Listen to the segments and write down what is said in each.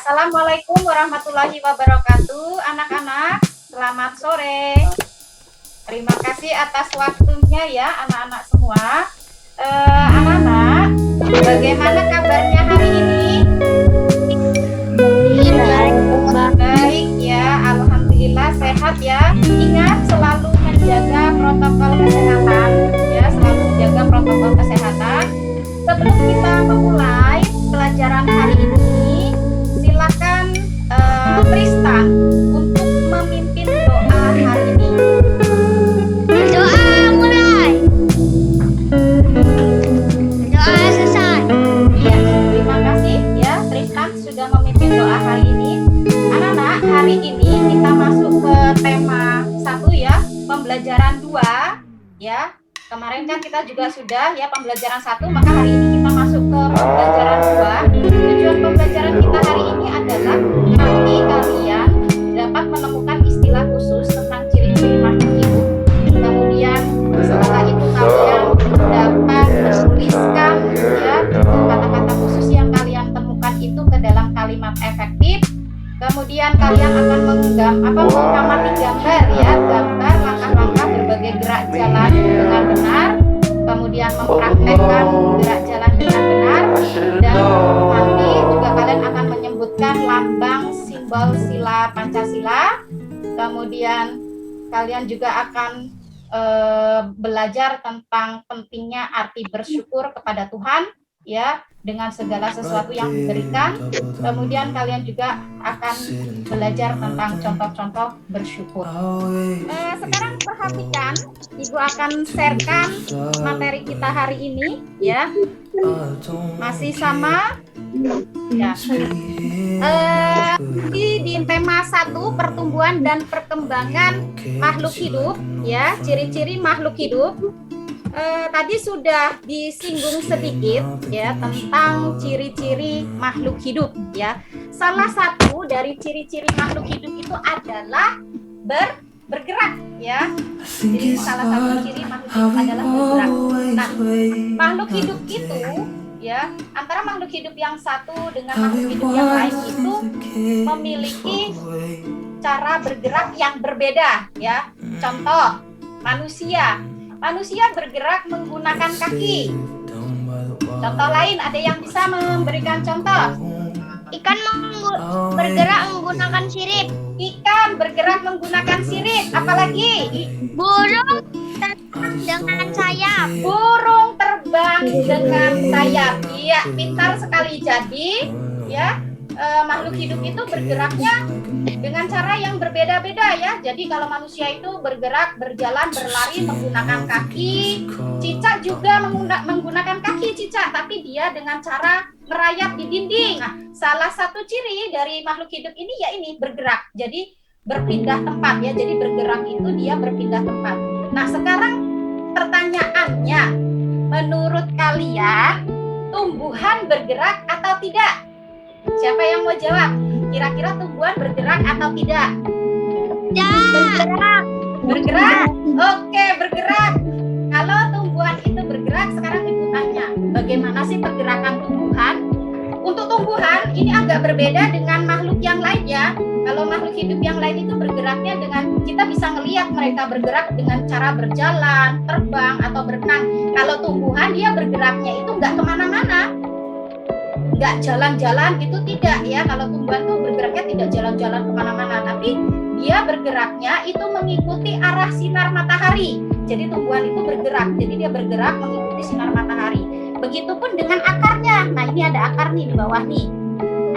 Assalamualaikum warahmatullahi wabarakatuh. Anak-anak, selamat sore. Terima kasih atas waktunya ya anak-anak semua. Anak-anak, bagaimana kabarnya hari ini? Baik ya, alhamdulillah sehat ya. Ingat selalu menjaga protokol kesehatan ya, selalu menjaga protokol kesehatan. Sebelum kita memulai pelajaran hari ini, silakan Tristan untuk memimpin doa hari ini. Doa mulai. Doa selesai. Ya, terima kasih ya Tristan sudah memimpin doa hari ini. Anak-anak, hari ini kita masuk ke tema 1 ya, pembelajaran 2 ya. Kemarin kan kita juga sudah ya pembelajaran 1, maka hari ini kita masuk ke pembelajaran 2. Tujuan pembelajaran kita hari ini adalah nanti kalian dapat menemukan istilah khusus tentang ciri-ciri makhluk hidup. Kemudian setelah itu kalian dapat menuliskan ya kata-kata khusus yang kalian temukan itu ke dalam kalimat efektif. Kemudian kalian akan mengamati gambar ya, gambar langkah-langkah berbagai gerak jalan dengan benar, kemudian mempraktekkan gerak jalan dengan benar, dan nanti juga kalian akan menyebutkan lambang simbol sila Pancasila. Kemudian kalian juga akan belajar tentang pentingnya arti bersyukur kepada Tuhan ya, dengan segala sesuatu yang diberikan. Kemudian kalian juga akan belajar tentang contoh-contoh bersyukur. Sekarang perhatikan, Ibu akan sharekan materi kita hari ini ya. Masih sama ya. Di tema 1, pertumbuhan dan perkembangan makhluk hidup ya, ciri-ciri makhluk hidup. Tadi sudah disinggung sedikit ya tentang ciri-ciri makhluk hidup ya. Salah satu dari ciri-ciri makhluk hidup itu adalah bergerak ya. Jadi salah satu ciri makhluk hidup adalah bergerak. Nah, makhluk hidup itu ya, antara makhluk hidup yang satu dengan makhluk hidup yang lain itu memiliki cara bergerak yang berbeda ya. Contoh, Manusia bergerak menggunakan kaki. Contoh lain, ada yang bisa memberikan contoh? Ikan bergerak menggunakan sirip. Ikan bergerak menggunakan sirip. Apalagi? Burung dengan sayap. Burung terbang dengan sayap. Iya, pintar sekali. Jadi, ya, makhluk hidup itu bergeraknya dengan cara yang berbeda-beda ya. Jadi kalau manusia itu bergerak, berjalan, berlari menggunakan kaki. Cicak juga menggunakan kaki cicak, tapi dia dengan cara merayap di dinding. Nah, salah satu ciri dari makhluk hidup ini ya ini bergerak. Jadi berpindah tempat ya. Jadi bergerak itu dia berpindah tempat. Nah, sekarang pertanyaannya, menurut kalian tumbuhan bergerak atau tidak? Siapa yang mau jawab? Kira-kira tumbuhan bergerak atau tidak? Ya. Bergerak? Oke, bergerak. Kalau tumbuhan itu bergerak, sekarang Ibu tanya, bagaimana sih pergerakan tumbuhan? Untuk tumbuhan, ini agak berbeda dengan makhluk yang lain ya. Kalau makhluk hidup yang lain itu bergeraknya dengan, kita bisa ngelihat mereka bergerak dengan cara berjalan, terbang, atau berenang. Kalau tumbuhan, dia bergeraknya itu nggak kemana-mana. Nggak jalan-jalan gitu, tidak ya. Kalau tumbuhan tuh bergeraknya tidak jalan-jalan kemana-mana, tapi dia bergeraknya itu mengikuti arah sinar matahari. Jadi tumbuhan itu bergerak, jadi dia bergerak mengikuti sinar matahari. Begitupun dengan akarnya. Nah, ini ada akar nih di bawah nih,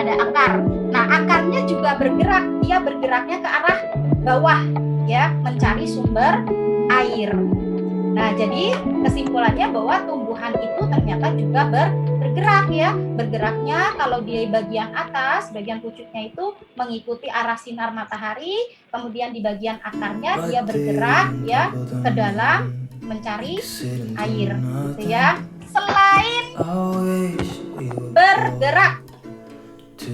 ada akar. Nah, akarnya juga bergerak, dia bergeraknya ke arah bawah ya, mencari sumber air. Nah, jadi kesimpulannya bahwa tumbuhan itu ternyata juga bergerak ya. Bergeraknya kalau di bagian atas, bagian pucuknya itu mengikuti arah sinar matahari, kemudian di bagian akarnya dia bergerak ya ke dalam mencari air gitu ya. Selain bergerak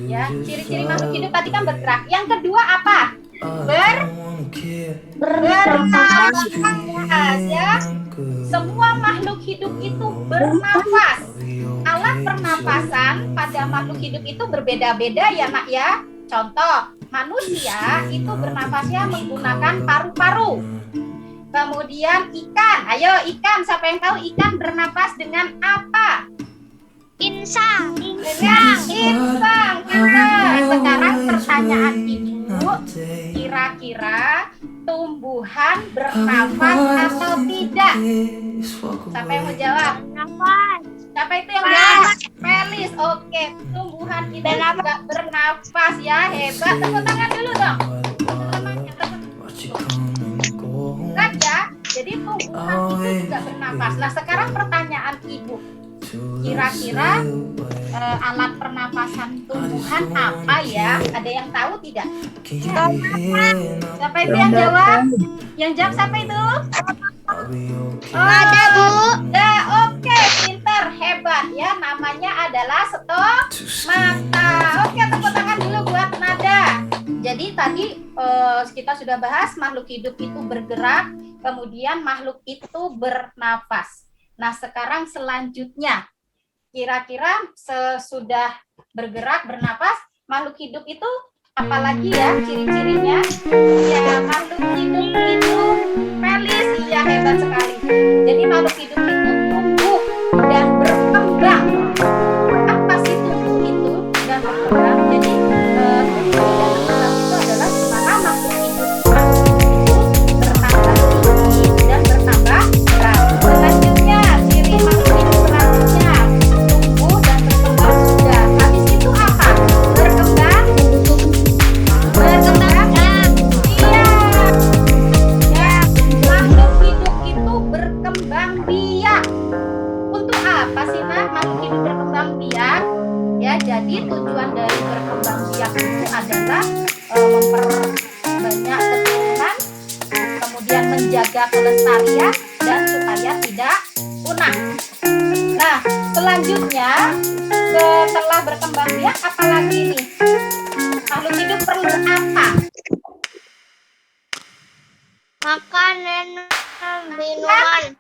ya, ciri-ciri makhluk hidup tadi kan bergerak. Yang kedua apa? Bernafas ya. Semua makhluk hidup itu bernafas. Alat pernapasan pada makhluk hidup itu berbeda-beda ya Nak ya. Contoh, manusia itu bernapasnya menggunakan paru-paru. Kemudian ikan, ayo ikan, siapa yang tahu ikan bernapas dengan apa? Insang. Dengan insang. Sekarang pertanyaan Ibu, kira-kira tumbuhan bernapas atau tidak? Siapa yang mau jawab? Nafas. Siapa itu yang jawab? Felis. Oke, tumbuhan itu juga bernafas ya, hebat. Tepuk tangan dulu dong. Kan ya, jadi tumbuhan itu juga bernafas. Nah, sekarang pertanyaan Ibu, kira-kira alat pernapasan tumbuhan apa ya? Ada yang tahu tidak? Siapa itu yang jawab? Yang jawab siapa itu? Ada, Bu. Ya, oke, pinter, hebat ya. Namanya adalah stomata. Oke, tepuk tangan dulu buat Nada. Jadi tadi kita sudah bahas makhluk hidup itu bergerak, kemudian makhluk itu bernafas. Nah, sekarang selanjutnya, kira-kira sesudah bergerak, bernafas, makhluk hidup itu apalagi ya ciri-cirinya? Ya, makhluk hidup itu Felis, ya hebat sekali. Jadi makhluk hidup itu tumbuh dan berkembang. Apa sih tumbuh itu dan berkembang? Jadi tumbuh dan berkembang itu adalah dimana makhluk hidup itu bertambah tinggi dan bertambah berat. Selanjutnya, ciri makhluk hidup selanjutnya tumbuh dan berkembang sudah. Habis itu apa? Berkembang. Iya. Ya, makhluk hidup itu berkembang biak. Untuk apa sih Nak makhluk hidup berkembang biak? Ya, jadi tujuan dari berkembang biak itu adalah memperbanyak keturunan, kemudian menjaga kelestarian dan supaya tidak punah. Nah, selanjutnya setelah berkembang biak apalagi nih? Makhluk hidup perlu apa? Makanan, minuman.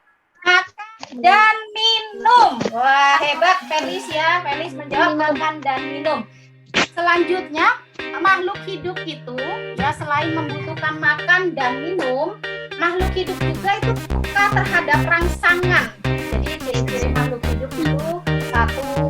Makan dan minum. Wah, hebat Felis ya. Felis menjawab makan dan minum. Selanjutnya, makhluk hidup itu ya selain membutuhkan makan dan minum, makhluk hidup juga itu suka terhadap rangsangan. Jadi ciri-ciri makhluk hidup itu satu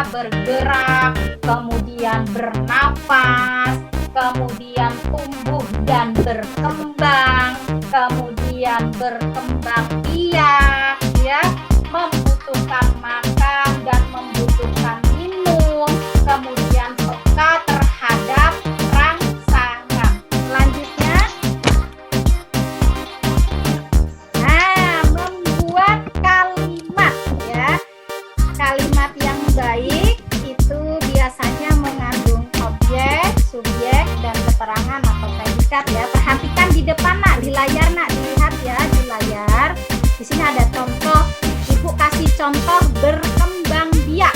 bergerak, kemudian bernapas, kemudian tumbuh dan berkembang, kemudian berkembang biak, ya, membutuhkan makan dan membutuhkan minum, kemudian peka terhadap rangsangan. Selanjutnya, membuat kalimat, ya. Kalimat yang baik itu biasanya mengandung objek, subjek, dan keterangan atau predikat ya. Perhatikan di depan Nak, di layar Nak, dilihat ya di layar. Di sini ada contoh. Ibu kasih contoh berkembang biak.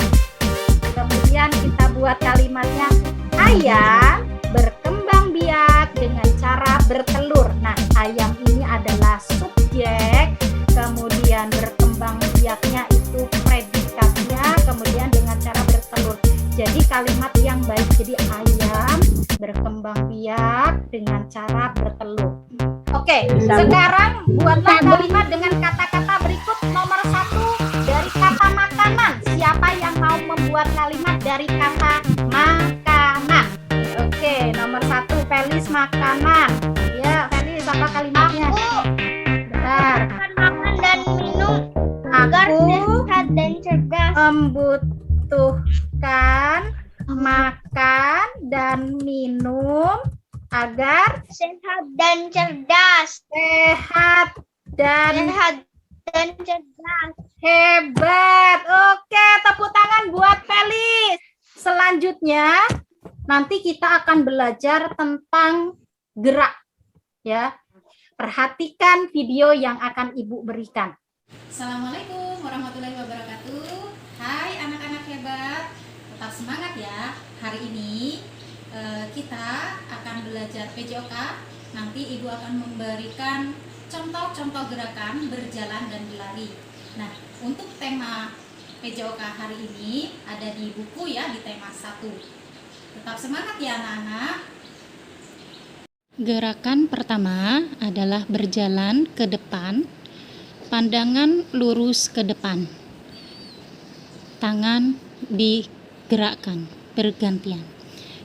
Kemudian kita buat kalimatnya, ayam berkembang biak dengan cara bertelur. Nah, ayam ini adalah subjek, kemudian berkembang biaknya itu predikatnya, kemudian dengan cara bertelur. Jadi kalimat yang baik, jadi ayam berkembang biak dengan cara bertelur. Oke, sekarang buatlah kalimat dengan kata-kata berikut. Nomor 1 dari kata makanan. Siapa yang mau membuat kalimat dari kata makanan? Oke, nomor 1 Felis makanan. Ya, Felis apa kalimatnya? Benar. Makan dan minum agar sehat dan cerdas. Membutuhkan makan dan minum agar Sehat dan cerdas. sehat dan Cerdas. hebat. Oke, tepuk tangan buat Felis. Selanjutnya, nanti kita akan belajar tentang gerak. Ya, perhatikan video yang akan Ibu berikan. Assalamualaikum warahmatullahi wabarakatuh. Hai anak-anak hebat, tetap semangat ya. Hari ini kita akan belajar PJOK. Nanti Ibu akan memberikan contoh-contoh gerakan berjalan dan berlari. Nah, untuk tema PJOK hari ini ada di buku ya, di tema 1. Tetap semangat ya anak-anak. Gerakan pertama adalah berjalan ke depan, pandangan lurus ke depan. Tangan digerakkan bergantian.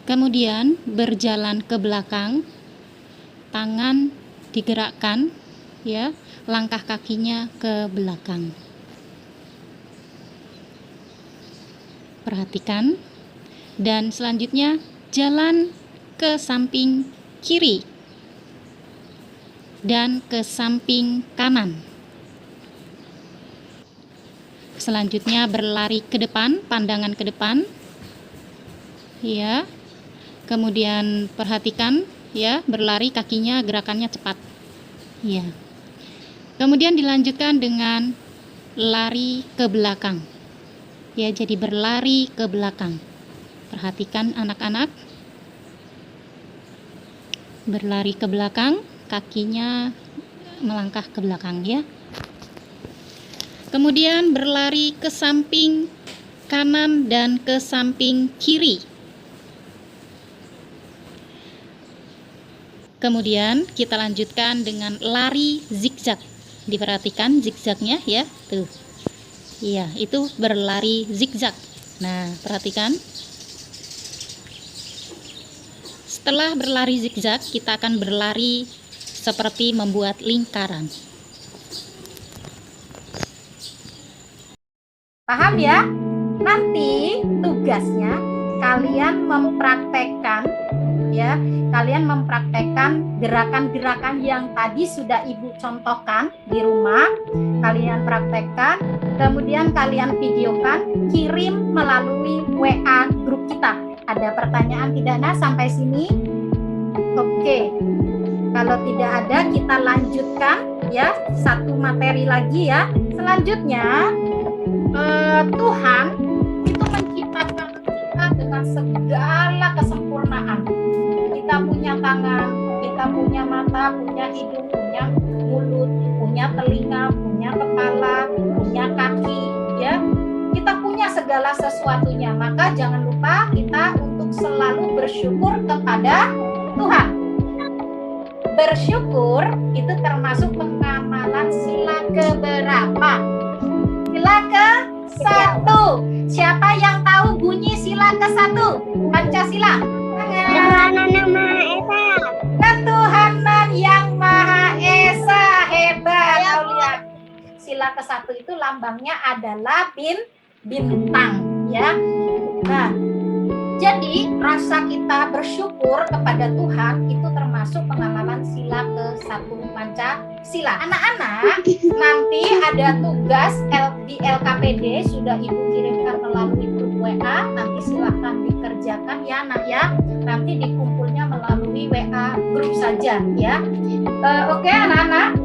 Kemudian berjalan ke belakang, tangan digerakkan ya, langkah kakinya ke belakang. Perhatikan. Dan selanjutnya jalan ke samping kiri dan ke samping kanan. Selanjutnya berlari ke depan, pandangan ke depan. Ya. Kemudian perhatikan ya, berlari kakinya gerakannya cepat. Ya. Kemudian dilanjutkan dengan lari ke belakang. Ya, jadi berlari ke belakang. Perhatikan anak-anak. Berlari ke belakang, kakinya melangkah ke belakang ya. Kemudian berlari ke samping kanan dan ke samping kiri. Kemudian kita lanjutkan dengan lari zigzag. Diperhatikan zigzagnya ya, tuh. Iya, itu berlari zigzag. Nah, perhatikan. Setelah berlari zigzag, kita akan berlari seperti membuat lingkaran. Paham ya? Nanti tugasnya kalian mempraktekkan ya, kalian mempraktekkan gerakan-gerakan yang tadi sudah Ibu contohkan di rumah. Kalian praktekkan, kemudian kalian videokan, kirim melalui WA grup kita. Ada pertanyaan tidak Nah sampai sini? Oke. Kalau tidak ada, kita lanjutkan ya, satu materi lagi ya. Selanjutnya Tuhan itu menciptakan kita dengan segala kesempurnaan. Kita punya tangan, kita punya mata, punya hidung, punya mulut, punya telinga, punya kepala, punya kaki ya. Kita punya segala sesuatunya, maka jangan lupa kita untuk selalu bersyukur kepada Tuhan. Bersyukur itu termasuk pengamalan sila keberapa? Sila ke-1. Siapa yang tahu bunyi sila ke-1? Pancasila. Ketuhanan yang Maha Esa. Ketuhanan yang Maha Esa. Hebat kau lihat. Sila ke-1 itu lambangnya adalah bintang ya. Nah, jadi rasa kita bersyukur kepada Tuhan itu termasuk pengamalan sila ke-1 Pancasila. Anak-anak, nanti ada tugas di LKPD sudah Ibu kirimkan melalui grup WA. Nanti silahkan dikerjakan ya Nak ya. Nanti dikumpulnya melalui WA grup saja ya. Oke anak-anak,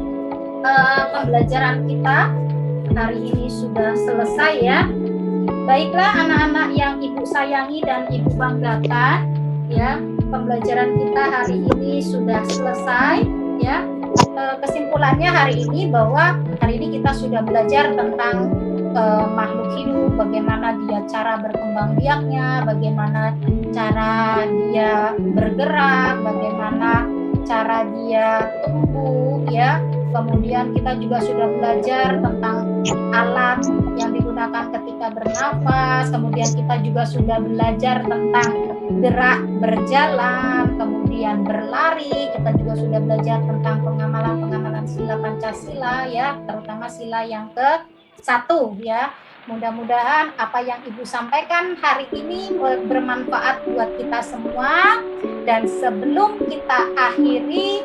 pembelajaran kita hari ini sudah selesai ya. Baiklah anak-anak yang Ibu sayangi dan Ibu banggakan ya, pembelajaran kita hari ini sudah selesai ya. Kesimpulannya hari ini bahwa hari ini kita sudah belajar tentang makhluk hidup, bagaimana dia cara berkembang biaknya, bagaimana cara dia bergerak, bagaimana cara dia tumbuh ya. Kemudian kita juga sudah belajar tentang alat yang digunakan ketika bernafas. Kemudian kita juga sudah belajar tentang gerak berjalan, kemudian berlari. Kita juga sudah belajar tentang pengamalan sila Pancasila ya, terutama sila yang ke-1 ya. Mudah-mudahan apa yang Ibu sampaikan hari ini bermanfaat buat kita semua. Dan sebelum kita akhiri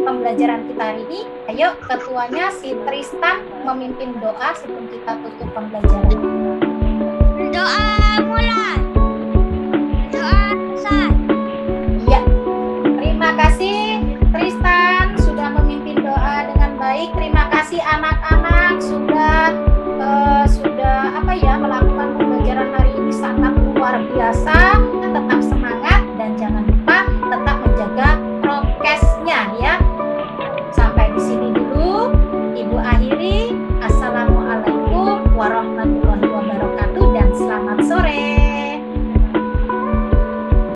pembelajaran kita hari ini, ayo ketuanya si Tristan memimpin doa sebelum kita tutup pembelajaran. Doa mulai. Doa selesai. Ya, terima kasih Tristan sudah memimpin doa dengan baik. Terima kasih anak-anak sudah melakukan pembelajaran hari ini sangat luar biasa. Tetap semangat.